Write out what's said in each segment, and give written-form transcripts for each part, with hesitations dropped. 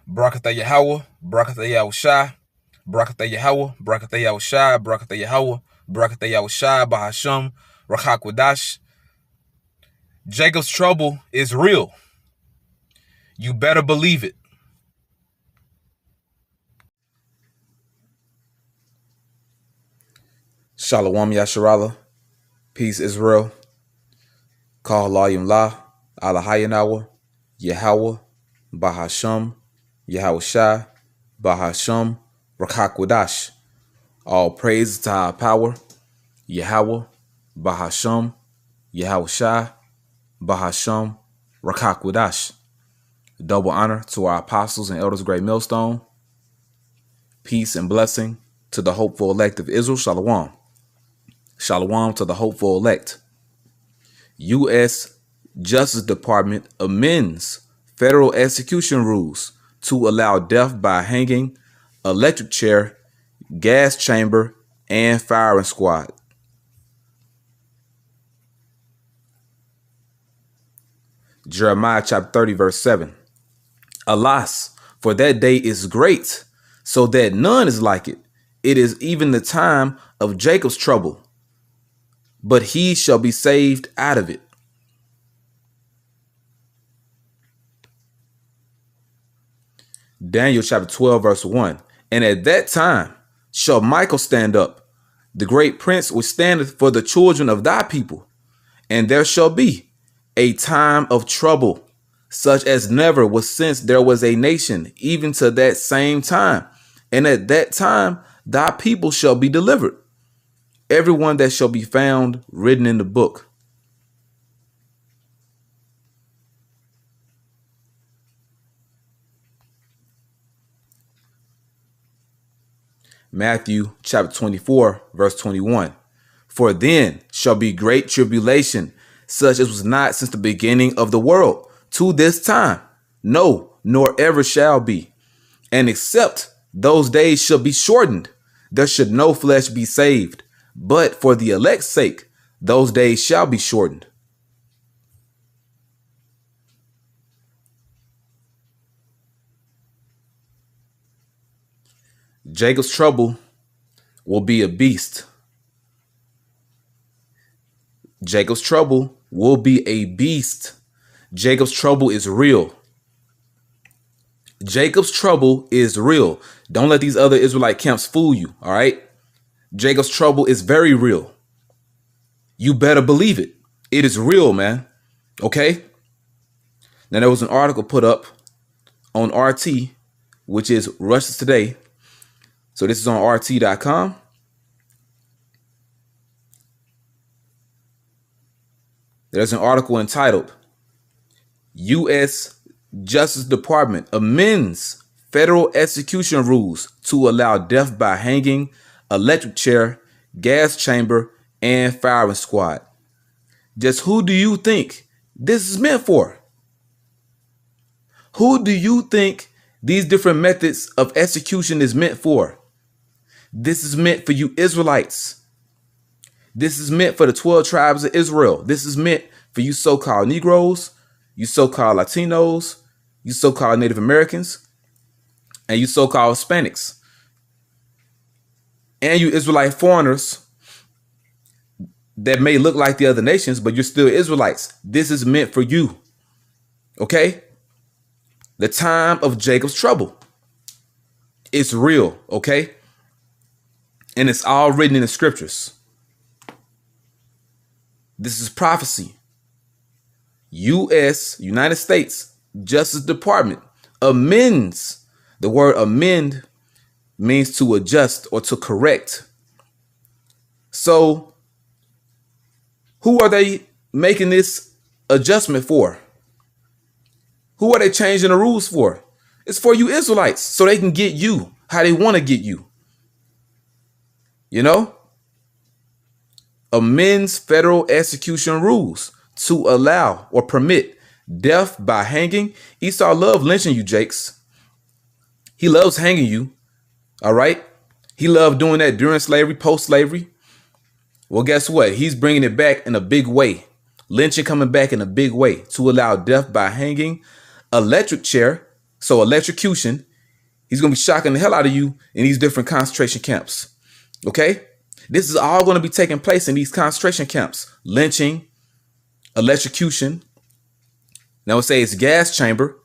Barakatah Yahweh, Barakatah Yahushai, Barakatah Yahweh, Barakatah Yahushai, Barakatah Yahweh, Barakatah Yahushai, Bahasham, Rachakwadash. Jacob's trouble is real. You better believe it. Shalom Yasharala, peace Israel, Kal Layim La, Alahayanawa, Yahweh, Bahasham, Yahushai, Bahasham, Rachakwadash. All praise to our power, Yahweh, Bahasham, Yahushai, Bahasham, Rachakwadash. Double honor to our apostles and elders of Great Millstone. Peace and blessing to the hopeful elect of Israel. Shalom. Shalom to the hopeful elect. U.S. Justice Department amends federal execution rules to allow death by hanging, electric chair, gas chamber, and firing squad. Jeremiah chapter 30, verse 7. Alas, for that day is great, so that none is like it. It is even the time of Jacob's trouble, but he shall be saved out of it. Daniel chapter 12, verse 1. And at that time shall Michael stand up, the great prince which standeth for the children of thy people. And there shall be a time of trouble, such as never was since there was a nation, even to that same time. And at that time thy people shall be delivered, everyone that shall be found written in the book. Matthew chapter 24, verse 21. For then shall be great tribulation, such as was not since the beginning of the world to this time, no, nor ever shall be. And except those days shall be shortened, there should no flesh be saved. But for the elect's sake, those days shall be shortened. Jacob's trouble will be a beast. Jacob's trouble will be a beast. Jacob's trouble is real. Jacob's trouble is real. Don't let these other Israelite camps fool you, all right? Jacob's trouble is very real. You better believe it. It is real, man. Okay? Now, there was an article put up on RT, which is Russia's Today. So this is on RT.com. There's an article entitled, U.S. Justice Department amends federal execution rules to allow death by hanging, electric chair, gas chamber, and firing squad. Just who do you think this is meant for? Who do you think these different methods of execution is meant for? This is meant for you Israelites. This is meant for the 12 tribes of Israel. This is meant for you so-called Negroes, you so-called Latinos, you so-called Native Americans, and you so-called Hispanics, and you Israelite foreigners that may look like the other nations, but you're still Israelites. This is meant for you. Okay? The time of Jacob's trouble. It's real, okay? And it's all written in the scriptures. This is prophecy. U.S., United States Justice Department amends. The word amend means to adjust or to correct. So, who are they making this adjustment for? Who are they changing the rules for? It's for you Israelites, so they can get you how they want to get you. You know? Amends federal execution rules to allow or permit death by hanging. Esau loves lynching you, Jakes. He loves hanging you. All right? He loved doing that during slavery, post-slavery. Well, guess what? He's bringing it back in a big way. Lynching coming back in a big way to allow death by hanging, electric chair, So electrocution, he's going to be shocking the hell out of you in these different concentration camps. Okay? This is all going to be taking place in these concentration camps. Lynching, electrocution. Now it says gas chamber.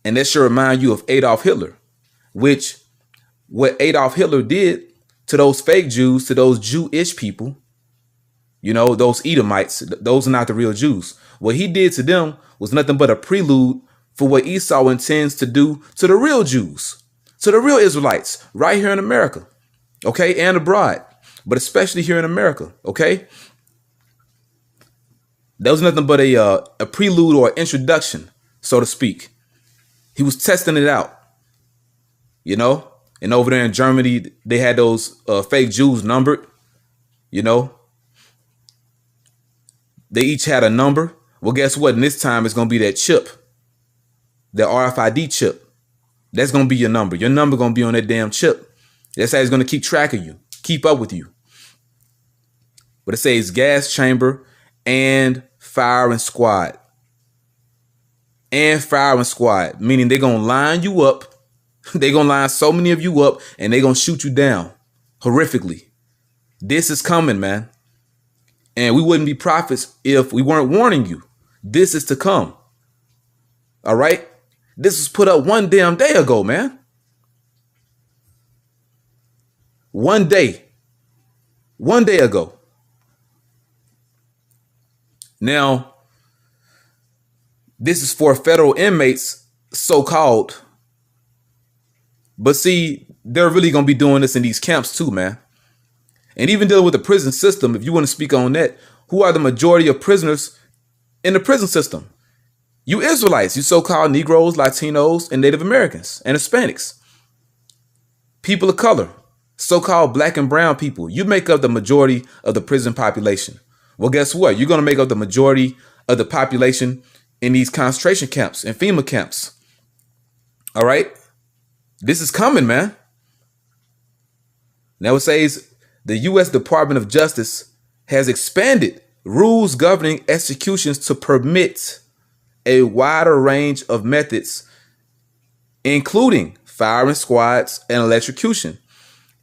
And that should remind you of Adolf Hitler, which what Adolf Hitler did to those fake Jews, to those Jewish people, you know, those Edomites, those are not the real Jews. What he did to them was nothing but a prelude for what Esau intends to do to the real Jews, to the real Israelites right here in America, okay, and abroad, but especially here in America, okay? That was nothing but a prelude or introduction, so to speak. He was testing it out, you know, and over there in Germany, they had those fake Jews numbered, you know. They each had a number. Well, guess what? And this time it's going to be that chip, the RFID chip. That's going to be your number. Your number going to be on that damn chip. That's how it's going to keep track of you, keep up with you. But it says gas chamber and firing squad. And firing squad, meaning they're going to line you up. They're going to line so many of you up and they're going to shoot you down horrifically. This is coming, man. And we wouldn't be prophets if we weren't warning you. This is to come. All right. This was put up one damn day ago, man. One day ago. Now, this is for federal inmates, so-called. But see, they're really going to be doing this in these camps too, man. And even dealing with the prison system, if you want to speak on that, who are the majority of prisoners in the prison system? You Israelites, you so-called Negroes, Latinos, and Native Americans, and Hispanics. People of color, so-called black and brown people. You make up the majority of the prison population. Well, guess what? You're going to make up the majority of the population in these concentration camps and FEMA camps. All right? This is coming, man. Now it says the U.S. Department of Justice has expanded rules governing executions to permit a wider range of methods, including firing squads and electrocution,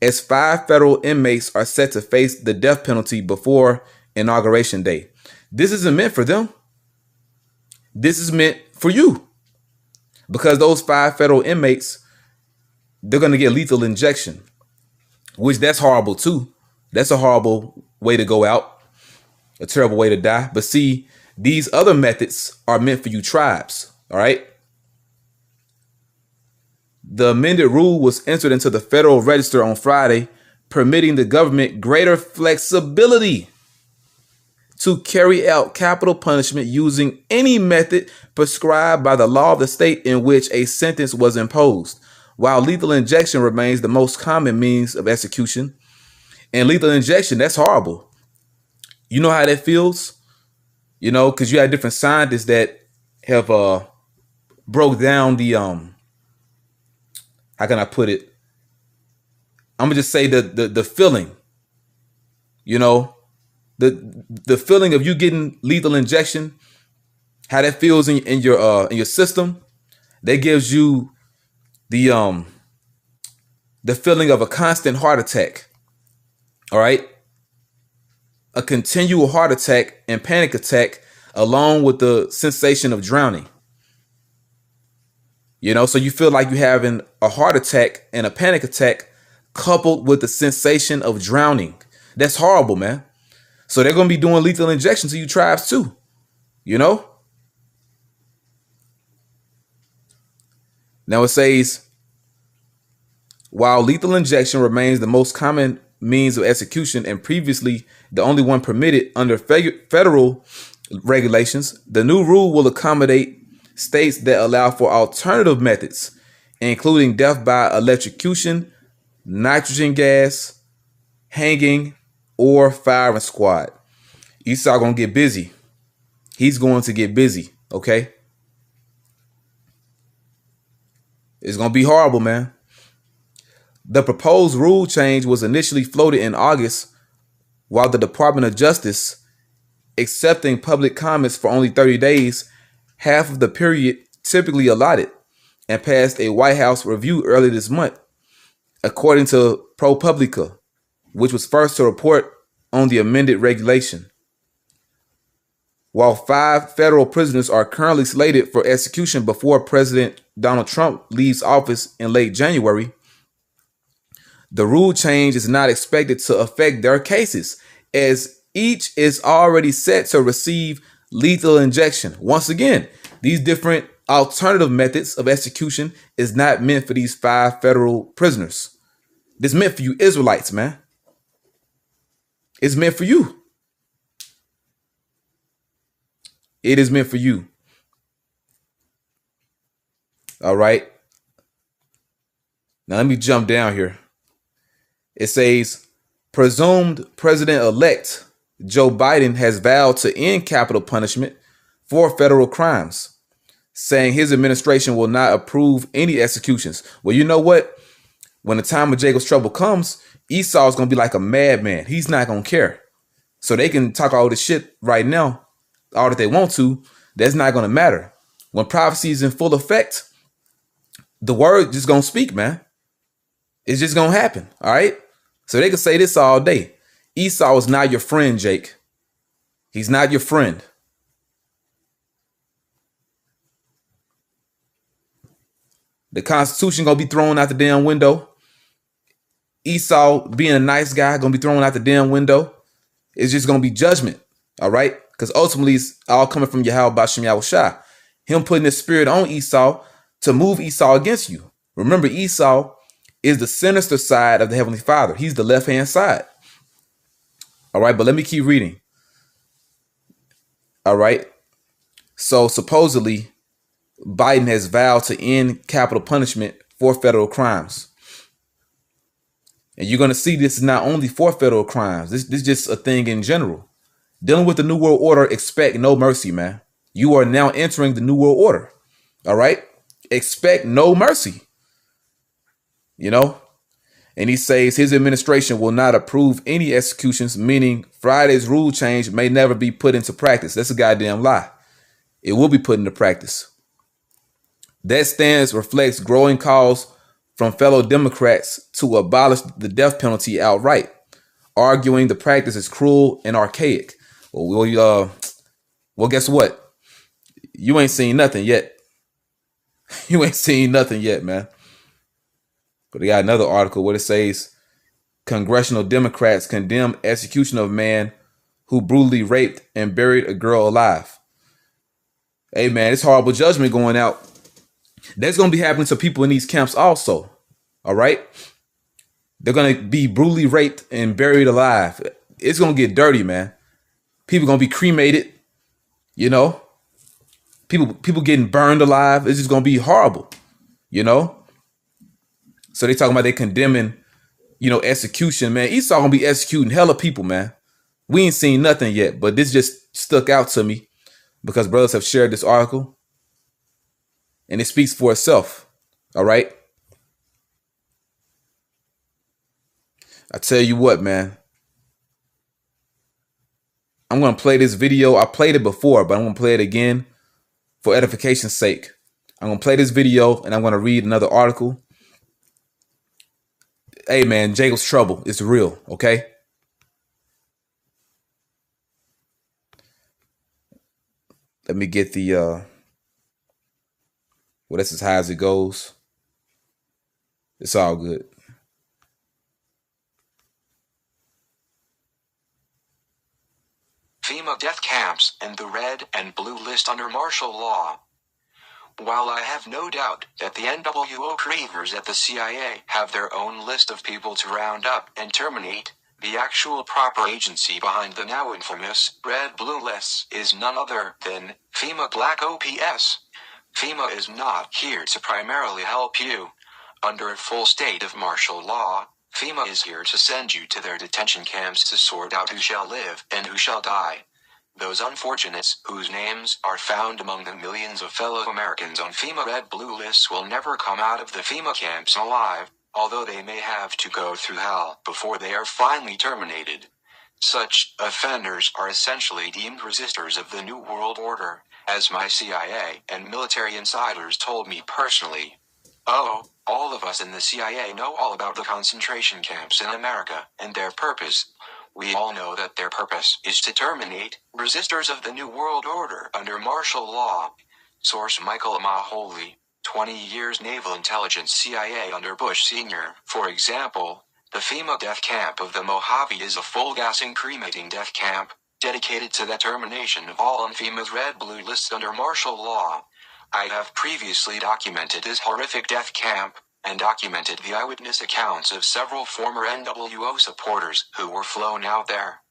as 5 federal inmates are set to face the death penalty before Inauguration Day. This isn't meant for them. This is meant for you, because those 5 federal inmates, they're going to get lethal injection, which that's horrible too. That's a horrible way to go out, a terrible way to die. But see, these other methods are meant for you tribes. All right. The amended rule was entered into the Federal Register on Friday, permitting the government greater flexibility to carry out capital punishment using any method prescribed by the law of the state in which a sentence was imposed, while lethal injection remains the most common means of execution. And lethal injection, that's horrible. You know how that feels? You know, because you had different scientists that have broke down the how can I put it? I'm gonna just say the feeling, you know, the feeling of you getting lethal injection, how that feels in your system. That gives you the feeling of a constant heart attack. All right. A continual heart attack and panic attack, along with the sensation of drowning. You know, so you feel like you're having a heart attack and a panic attack coupled with the sensation of drowning. That's horrible, man. So they're going to be doing lethal injections to you tribes too, you know? Now it says, while lethal injection remains the most common means of execution and previously the only one permitted under federal regulations, the new rule will accommodate states that allow for alternative methods, including death by electrocution, nitrogen gas, hanging, or firing squad. Esau gonna get busy. He's going to get busy, okay? It's gonna be horrible, man. The proposed rule change was initially floated in August, while the Department of Justice, accepting public comments for only 30 days, half of the period typically allotted, and passed a White House review early this month, according to ProPublica, which was first to report on the amended regulation. While 5 federal prisoners are currently slated for execution before President Donald Trump leaves office in late January, the rule change is not expected to affect their cases, as each is already set to receive lethal injection. Once again, these different alternative methods of execution is not meant for these 5 federal prisoners. This is meant for you Israelites, man. It's meant for you. It is meant for you. All right. Now let me jump down here. It says, presumed president-elect Joe Biden has vowed to end capital punishment for federal crimes, saying his administration will not approve any executions. Well, you know what? When the time of Jacob's trouble comes, Esau is going to be like a madman. He's not going to care. So they can talk all this shit right now, all that they want to. That's not going to matter. When prophecy is in full effect, the word just going to speak, man. It's just going to happen. All right. So they can say this all day. Esau is not your friend, Jake. He's not your friend. The Constitution going to be thrown out the damn window. Esau being a nice guy going to be thrown out the damn window. It's just going to be judgment. All right. Because ultimately it's all coming from Yahweh Bashem Yahushua. Him putting his spirit on Esau to move Esau against you. Remember, Esau is the sinister side of the Heavenly Father. He's the left-hand side. All right, but let me keep reading. All right. So supposedly, Biden has vowed to end capital punishment for federal crimes. And you're going to see this is not only for federal crimes. This is just a thing in general. Dealing with the New World Order, expect no mercy, man. You are now entering the New World Order. All right. Expect no mercy. You know, and he says his administration will not approve any executions, meaning Friday's rule change may never be put into practice. That's a goddamn lie. It will be put into practice. That stance reflects growing calls from fellow Democrats to abolish the death penalty outright, arguing the practice is cruel and archaic. Well, guess what? You ain't seen nothing yet. You ain't seen nothing yet, man. But they got another article where it says congressional Democrats condemn execution of man who brutally raped and buried a girl alive. Hey, man, it's horrible judgment going out. That's going to be happening to people in these camps also. All right. They're going to be brutally raped and buried alive. It's going to get dirty, man. People going to be cremated. You know, people getting burned alive. It's just going to be horrible, you know. So they talking about they condemning, you know, execution, man. Esau gonna be executing hella people, man. We ain't seen nothing yet, but this just stuck out to me because brothers have shared this article and it speaks for itself. All right. I tell you what, man. I'm going to play this video. I played it before, but I'm going to play it again for edification's sake. I'm going to play this video and I'm going to read another article. Hey, man, Jacob's trouble is real, okay? Let me get the, well, that's as high as it goes. It's all good. FEMA death camps and the red and blue list under martial law. While I have no doubt that the NWO cravers at the CIA have their own list of people to round up and terminate, the actual proper agency behind the now infamous red-blue lists is none other than FEMA Black OPS. FEMA is not here to primarily help you. Under a full state of martial law, FEMA is here to send you to their detention camps to sort out who shall live and who shall die. Those unfortunates whose names are found among the millions of fellow Americans on FEMA red-blue lists will never come out of the FEMA camps alive, although they may have to go through hell before they are finally terminated. Such offenders are essentially deemed resistors of the New World Order, as my CIA and military insiders told me personally. Oh, all of us in the CIA know all about the concentration camps in America and their purpose. We all know that their purpose is to terminate resistors of the New World Order under martial law. Source Michael Mahoney, 20 years Naval Intelligence CIA under Bush Sr. For example, the FEMA death camp of the Mojave is a full-gassing cremating death camp, dedicated to the termination of all on FEMA's red-blue list under martial law. I have previously documented this horrific death camp, and documented the eyewitness accounts of several former NWO supporters who were flown out there.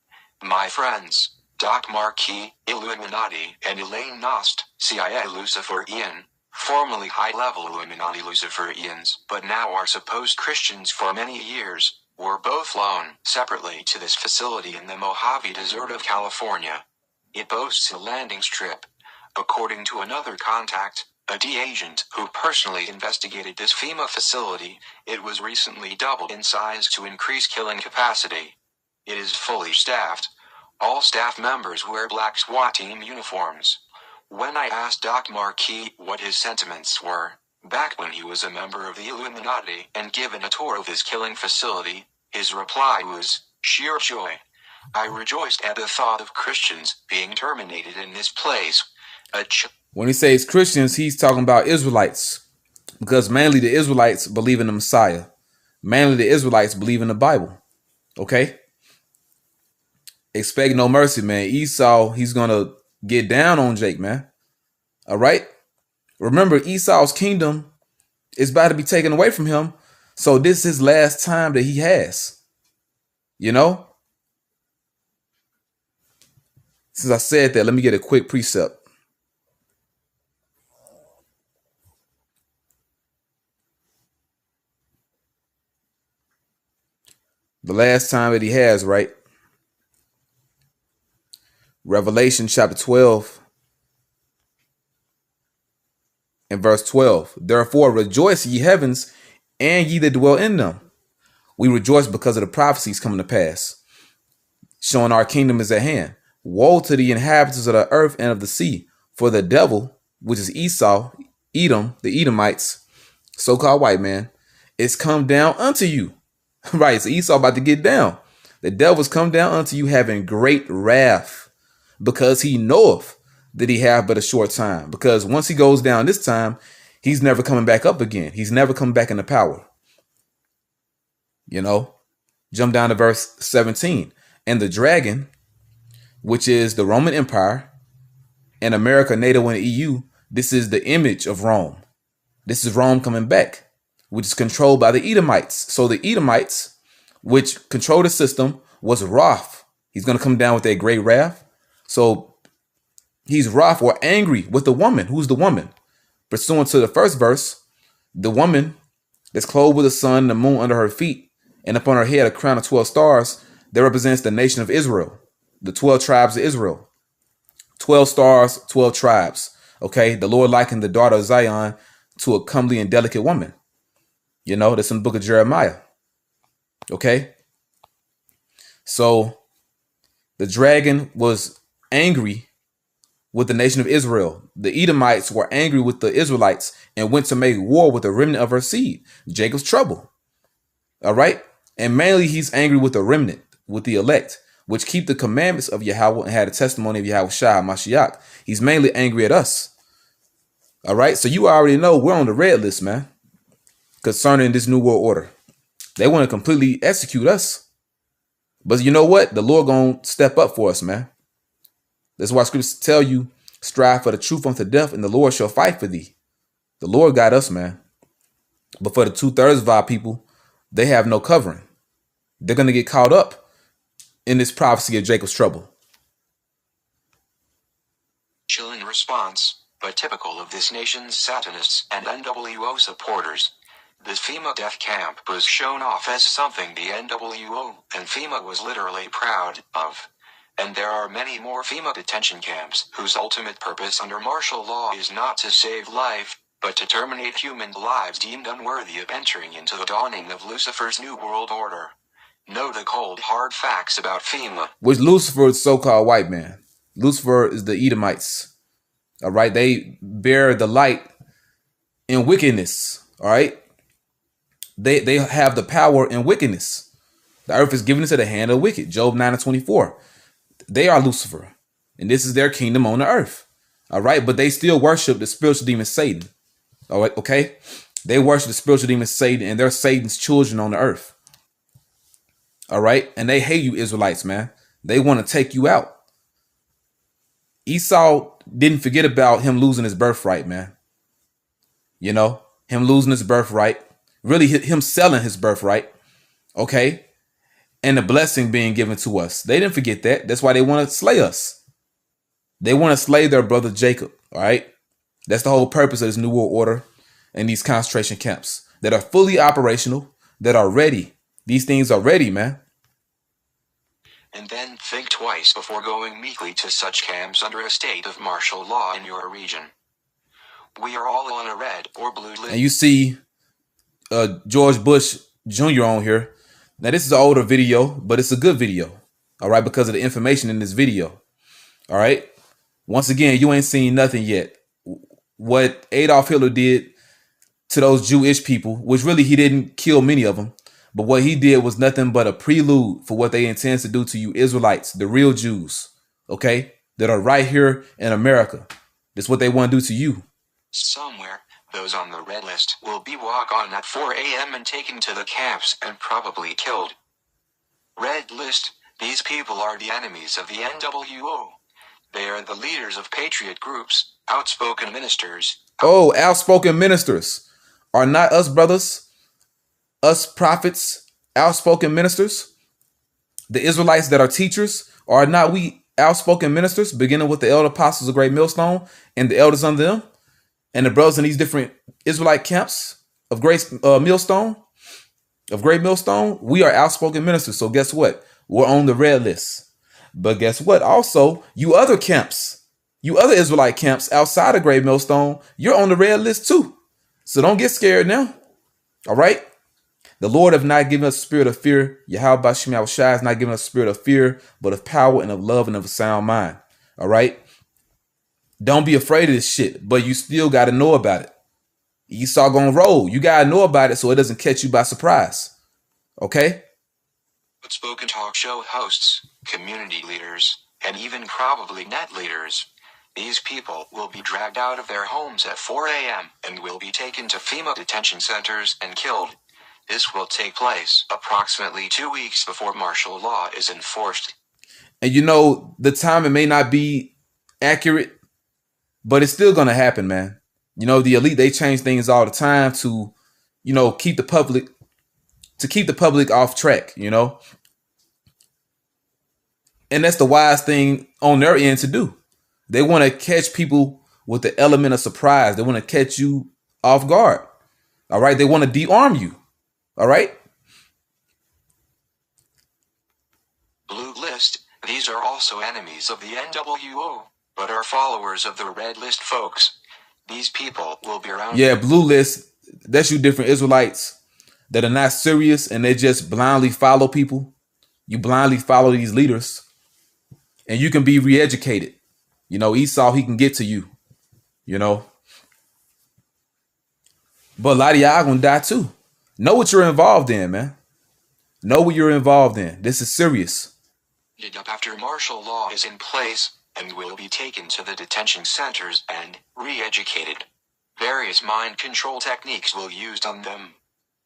My friends, Doc Marquis, Illuminati, and Elaine Nost, CIA Luciferian, formerly high-level Illuminati Luciferians, but now are supposed Christians for many years, were both flown separately to this facility in the Mojave Desert of California. It boasts a landing strip. According to another contact, a D agent who personally investigated this FEMA facility, it was recently doubled in size to increase killing capacity. It is fully staffed. All staff members wear black SWAT team uniforms. When I asked Doc Marquis what his sentiments were, back when he was a member of the Illuminati and given a tour of his killing facility, his reply was, sheer joy. I rejoiced at the thought of Christians being terminated in this place. When he says Christians, he's talking about Israelites, because mainly the Israelites believe in the Messiah. Mainly the Israelites believe in the Bible. Okay? Expect no mercy, man. Esau, he's going to get down on Jake, man. All right? Remember, Esau's kingdom is about to be taken away from him. So this is his last time that he has. You know? Since I said that, let me get a quick precept. The last time that he has, right? Revelation chapter 12 and verse 12. Therefore rejoice, ye heavens, and ye that dwell in them. We rejoice because of the prophecies coming to pass, showing our kingdom is at hand. Woe to the inhabitants of the earth and of the sea, for the devil, which is Esau, Edom, the Edomites, so-called white man, is come down unto you. Right, so Esau about to get down. The devil's come down unto you having great wrath, because he knoweth that he have but a short time. Because once he goes down this time, he's never coming back up again. He's never coming back into power. You know, jump down to verse 17. And the dragon, which is the Roman Empire, and America, NATO, and EU, this is the image of Rome. This is Rome coming back, which is controlled by the Edomites. So the Edomites, which control the system, was wrath. He's going to come down with that great wrath. So he's wrath or angry with the woman. Who's the woman? Pursuant to the first verse, the woman that's clothed with the sun and the moon under her feet, and upon her head a crown of 12 stars, that represents the nation of Israel, the 12 tribes of Israel. 12 stars, 12 tribes. Okay, the Lord likened the daughter of Zion to a comely and delicate woman. You know, that's in the book of Jeremiah. Okay. So the dragon was angry with the nation of Israel. The Edomites were angry with the Israelites and went to make war with the remnant of her seed. Jacob's trouble. All right. And mainly he's angry with the remnant, with the elect, which keep the commandments of Yahweh and had a testimony of Yahweh Shah Mashiach. He's mainly angry at us. All right. So you already know we're on the red list, man, concerning this new world order. They want to completely execute us. But you know what? The Lord gonna step up for us, man. That's why scriptures tell you, strive for the truth unto death, and the Lord shall fight for thee. The Lord got us, man. But for the 2/3 of our people, they have no covering. They're going to get caught up in this prophecy of Jacob's trouble. Chilling response, but typical of this nation's Satanists and NWO supporters. This FEMA death camp was shown off as something the NWO and FEMA was literally proud of. And there are many more FEMA detention camps whose ultimate purpose under martial law is not to save life, but to terminate human lives deemed unworthy of entering into the dawning of Lucifer's New World Order. Know the cold hard facts about FEMA. Which Lucifer is so-called white man. Lucifer is the Edomites. All right. They bear the light in wickedness. All right. They have the power in wickedness. The earth is given into the hand of the wicked. Job 9:24. They are Lucifer, and this is their kingdom on the earth. All right. But they still worship the spiritual demon Satan. All right. Okay. They worship the spiritual demon Satan, and they're Satan's children on the earth. All right. And they hate you, Israelites, man. They want to take you out. Esau didn't forget about him losing his birthright, man. You know, him losing his birthright, really him selling his birthright. Okay. And the blessing being given to us. They didn't forget that. That's why they want to slay us. They want to slay their brother Jacob. All right. That's the whole purpose of this New World Order and these concentration camps that are fully operational, that are ready. These things are ready, man. And then think twice before going meekly to such camps under a state of martial law in your region. We are all on a red or blue list. And you see George Bush Jr. on here. Now, this is an older video, but it's a good video. All right, because of the information in this video. All right. Once again, you ain't seen nothing yet. What Adolf Hitler did to those Jewish people, which really he didn't kill many of them, but what he did was nothing but a prelude for what they intend to do to you Israelites, the real Jews, okay, that are right here in America. That's what they want to do to you. Somewhere, those on the red list will be walked on at 4 a.m. and taken to the camps and probably killed. Red list, these people are the enemies of the NWO. They are the leaders of patriot groups, outspoken ministers. Oh, outspoken ministers are not us brothers, us prophets, outspoken ministers. The Israelites that are teachers are not we outspoken ministers, beginning with the elder apostles of Great Millstone and the elders under them, and the brothers in these different Israelite camps of Great Millstone. We are outspoken ministers. So guess what? We're on the red list. But guess what? Also, you other camps, you other Israelite camps outside of Great Millstone, you're on the red list too. So don't get scared now. All right. The Lord have not given us a spirit of fear. Yahweh Bashim Yahushua has not given us a spirit of fear, but of power and of love and of a sound mind. All right. Don't be afraid of this shit, but you still got to know about it. Esau gonna roll. You got to know about it so it doesn't catch you by surprise. Okay. Outspoken talk show hosts, community leaders, and even probably net leaders. These people will be dragged out of their homes at 4 a.m. and will be taken to FEMA detention centers and killed. This will take place approximately 2 weeks before martial law is enforced. And you know, the timing may not be accurate, but it's still going to happen, man. You know, the elite, they change things all the time to, you know, keep the public off track, you know. And that's the wise thing on their end to do. They want to catch people with the element of surprise. They want to catch you off guard. All right. They want to de-arm you. All right. Blue list, these are also enemies of the NWO, but are followers of the red list folks. These people will be around. Yeah, blue list, that's you different Israelites that are not serious and they just blindly follow people. You blindly follow these leaders and you can be re-educated. You know, Esau, he can get to you, you know. But a lot of y'all gonna die too. Know what you're involved in, man. Know what you're involved in. This is serious. After martial law is in place, and will be taken to the detention centers and re-educated. Various mind control techniques will be used on them.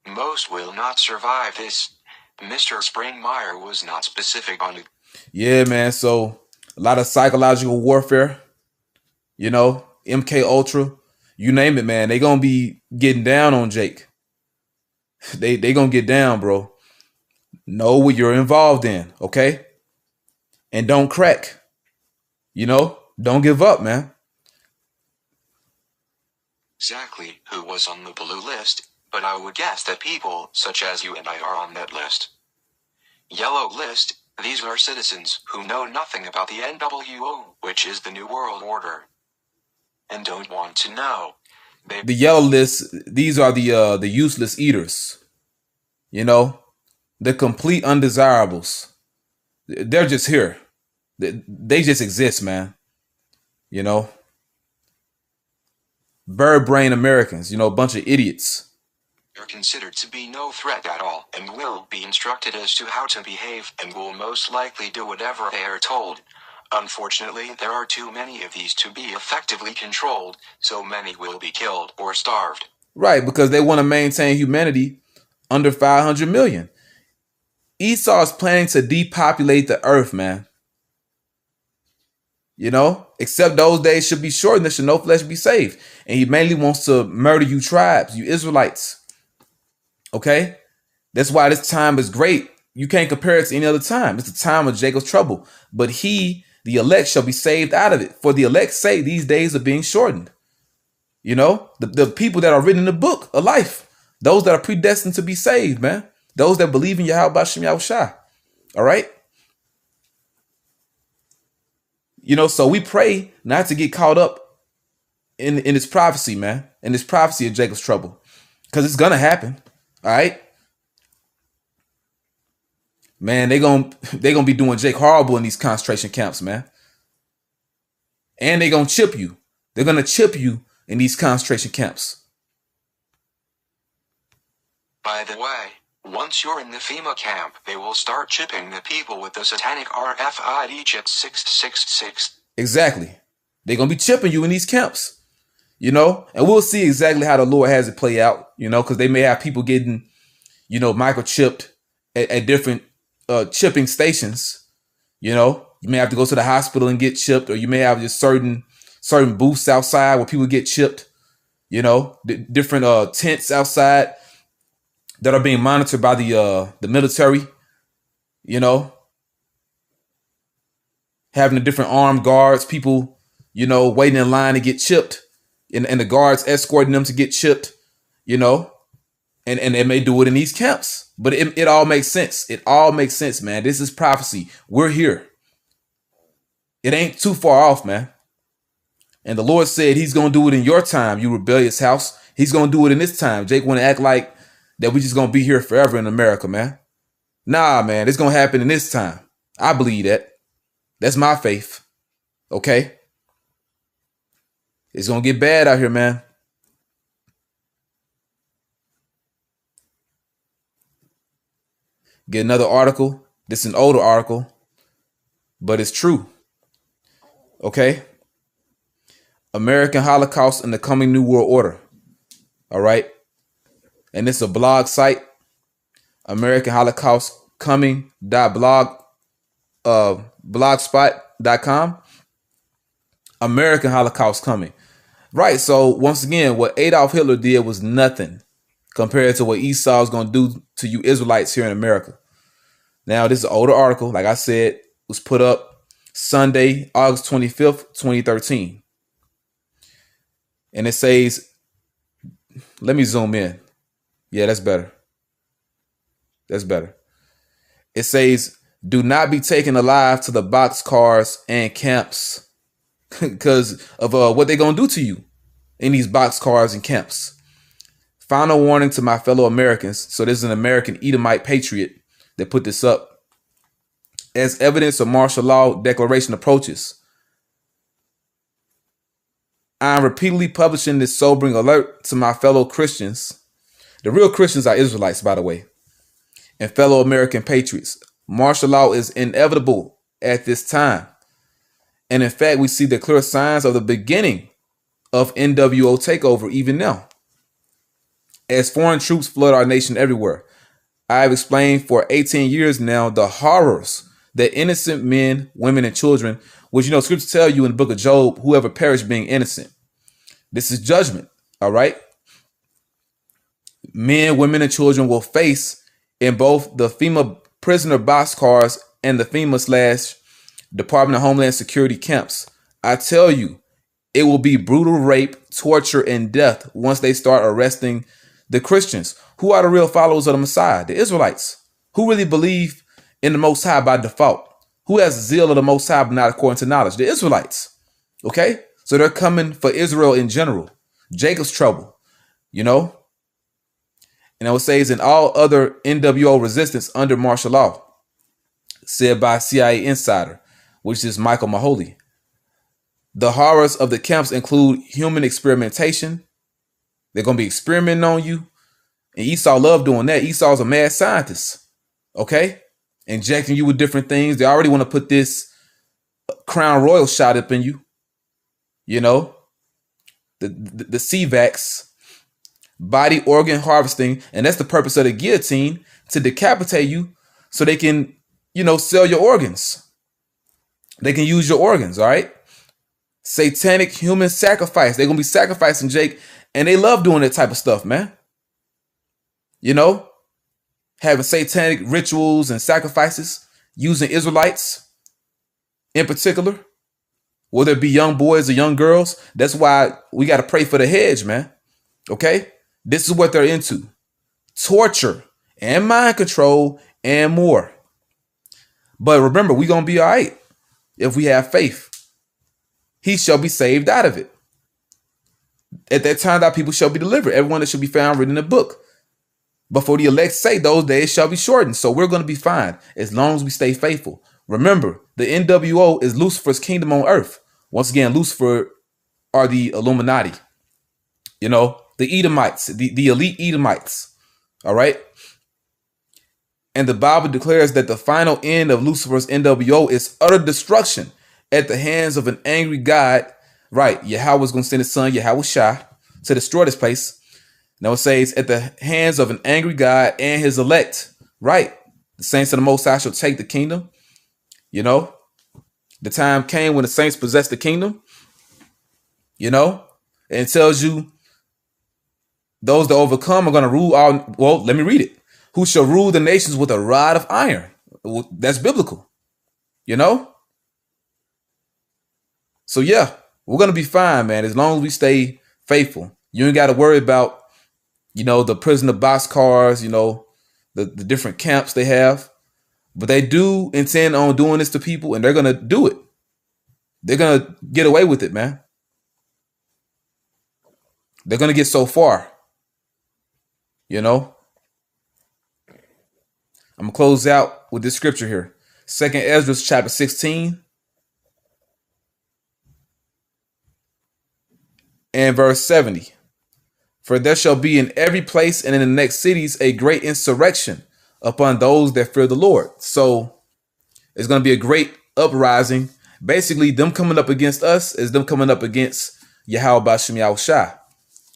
Most will not survive this. Mr. Springmeyer was not specific on it. Yeah, man. So a lot of psychological warfare, you know, MK Ultra, you name it, man. They gonna be getting down on Jake. They gonna get down, bro. Know what you're involved in, okay? And don't crack. You know, don't give up, man. Exactly who was on the blue list, but I would guess that people such as you and I are on that list. Yellow list, these are citizens who know nothing about the NWO, which is the New World Order, and don't want to know. The yellow list, these are the useless eaters. You know, the complete undesirables. They're just here. They just exist, man. You know, bird brain Americans, a bunch of idiots. Are considered to be no threat at all and will be instructed as to how to behave and will most likely do whatever they are told. Unfortunately, there are too many of these to be effectively controlled, so many will be killed or starved. Right, because they want to maintain humanity under 500 million. Esau is planning to depopulate the earth, man. Except those days should be shortened, there should no flesh be saved. And he mainly wants to murder you tribes, you Israelites. Okay? That's why this time is great. You can't compare it to any other time. It's the time of Jacob's trouble. But he, the elect, shall be saved out of it. For the elect's sake, these days are being shortened. The people that are written in the book of life, those that are predestined to be saved, man. Those that believe in Yahweh B'Shem Yahushua. All right? So we pray not to get caught up in this prophecy, man. In this prophecy of Jacob's trouble. Because it's going to happen. All right? Man, they gonna be doing Jake horrible in these concentration camps, man. And they gonna chip you. They're gonna chip you in these concentration camps. By the way, once you're in the FEMA camp, they will start chipping the people with the satanic RFID chip 666. Exactly. They're gonna be chipping you in these camps. And we'll see exactly how the Lord has it play out, because they may have people getting, microchipped at different chipping stations. You may have to go to the hospital and get chipped, or you may have just certain booths outside where people get chipped. Different tents outside that are being monitored by the military. Having the different armed guards, people, waiting in line to get chipped, and the guards escorting them to get chipped. And they may do it in these camps. But it all makes sense. It all makes sense, man. This is prophecy. We're here. It ain't too far off, man. And the Lord said he's going to do it in your time, you rebellious house. He's going to do it in this time. Jake want to act like that we just going to be here forever in America, man. Nah, man. It's going to happen in this time. I believe that. That's my faith. Okay? It's going to get bad out here, man. Get another article. This is an older article, but it's true. Okay? American Holocaust and the Coming New World Order. All right? And it's a blog site. American Holocaust Coming blogspot.com. American Holocaust Coming. Right. So once again, what Adolf Hitler did was nothing compared to what Esau is going to do to you Israelites here in America. Now, this is an older article. Like I said, was put up Sunday, August 25th, 2013. And it says, let me zoom in. Yeah, that's better. That's better. It says, do not be taken alive to the boxcars and camps because of what they're going to do to you in these boxcars and camps. Final warning to my fellow Americans. So this is an American Edomite patriot that put this up. As evidence of martial law declaration approaches, I am repeatedly publishing this sobering alert to my fellow Christians. The real Christians are Israelites, by the way, and fellow American patriots. Martial law is inevitable at this time. And in fact, we see the clear signs of the beginning of NWO takeover even now. As foreign troops flood our nation everywhere, I have explained for 18 years now the horrors that innocent men, women, and children, which, scriptures tell you in the book of Job, whoever perished being innocent. This is judgment, all right? Men, women, and children will face in both the FEMA prisoner boxcars and the FEMA/Department of Homeland Security camps. I tell you, it will be brutal rape, torture, and death once they start arresting the Christians. Who are the real followers of the Messiah? The Israelites. Who really believe in the Most High by default? Who has the zeal of the Most High but not according to knowledge? The Israelites. Okay? So they're coming for Israel in general. Jacob's trouble. And I would say is in all other NWO resistance under martial law, said by CIA insider, which is Michael Mahoney. The horrors of the camps include human experimentation. They're going to be experimenting on you. And Esau loved doing that. Esau's a mad scientist. Okay? Injecting you with different things. They already want to put this Crown Royal shot up in you. You know? The CVAX. Body organ harvesting. And that's the purpose of the guillotine. To decapitate you so they can, sell your organs. They can use your organs, all right? Satanic human sacrifice. They're going to be sacrificing Jake. And they love doing that type of stuff, man. Having satanic rituals and sacrifices, using Israelites in particular, whether it be young boys or young girls. That's why we got to pray for the hedge, man. Okay? This is what they're into. Torture and mind control and more. But remember, we're going to be all right if we have faith. He shall be saved out of it. At that time, thy people shall be delivered. Everyone that shall be found written in the book. But for the elect say, those days shall be shortened. So we're going to be fine as long as we stay faithful. Remember, the NWO is Lucifer's kingdom on earth. Once again, Lucifer are the Illuminati. The Edomites, the elite Edomites. All right. And the Bible declares that the final end of Lucifer's NWO is utter destruction at the hands of an angry God. Right. Yahweh is going to send his son, Yahweh Shah, to destroy this place. Now it says, at the hands of an angry God and his elect. Right. The saints of the Most High shall take the kingdom. The time came when the saints possessed the kingdom. And it tells you those that overcome are going to rule all. Well, let me read it. Who shall rule the nations with a rod of iron. That's biblical. So yeah, we're going to be fine, man, as long as we stay faithful. You ain't got to worry about, the prisoner boxcars, the different camps they have. But they do intend on doing this to people, and they're going to do it. They're going to get away with it, man. They're going to get so far. I'm going to close out with this scripture here. 2nd Ezra chapter 16 and verse 70. For there shall be in every place and in the next cities a great insurrection upon those that fear the Lord. So it's going to be a great uprising. Basically, them coming up against us is them coming up against Yahweh Bashem Yahushua.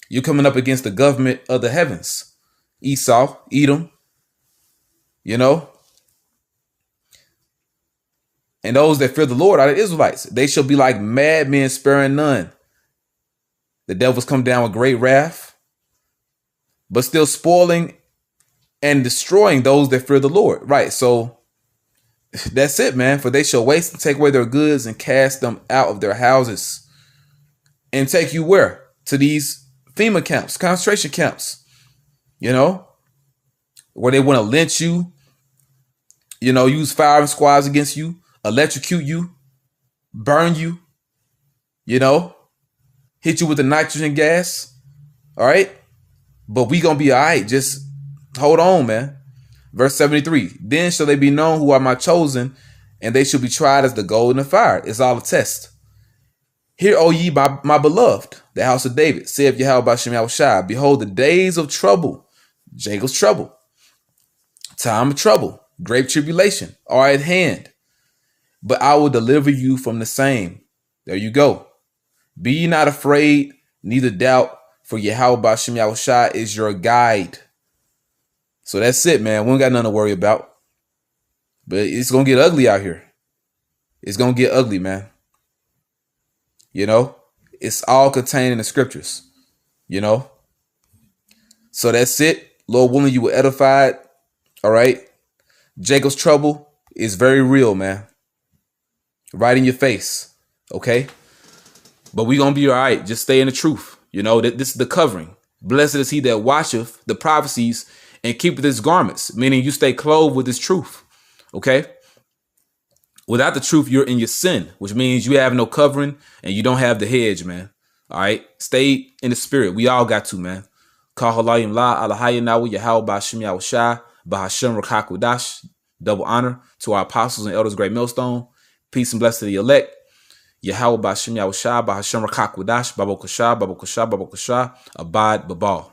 You're coming up against the government of the heavens. Esau, Edom, and those that fear the Lord are the Israelites. They shall be like madmen, sparing none. The devils come down with great wrath, but still spoiling and destroying those that fear the Lord. Right. So that's it, man. For they shall waste and take away their goods and cast them out of their houses and take you where? To these FEMA camps, concentration camps, where they want to lynch you, use firing squads against you, electrocute you, burn you, hit you with the nitrogen gas. All right. But we going to be all right. Just hold on, man. Verse 73. Then shall they be known who are my chosen, and they shall be tried as the gold in the fire. It's all a test. Hear, O ye, my beloved, the house of David, saith Yahweh Bashem Yahushua, behold, the days of trouble, Jacob's trouble, time of trouble, great tribulation are at hand. But I will deliver you from the same. There you go. Be ye not afraid, neither doubt, for Yahweh Bashem Yahushua is your guide. So that's it, man. We don't got nothing to worry about. But it's going to get ugly out here. It's going to get ugly, man. It's all contained in the scriptures, So that's it. Lord willing, you were edified. All right. Jacob's trouble is very real, man. Right in your face. Okay. But we're going to be all right. Just stay in the truth. This is the covering. Blessed is he that watcheth the prophecies and keepeth his garments, meaning you stay clothed with his truth. Okay. Without the truth, you're in your sin, which means you have no covering and you don't have the hedge, man. All right. Stay in the spirit. We all got to, man. Double honor to our apostles and elders, great millstone. Peace and blessing to the elect. Yahweh Bashim Yahushua Bahasham Rakakwadash Babokasha Babokasha Babokasha Abad Babal.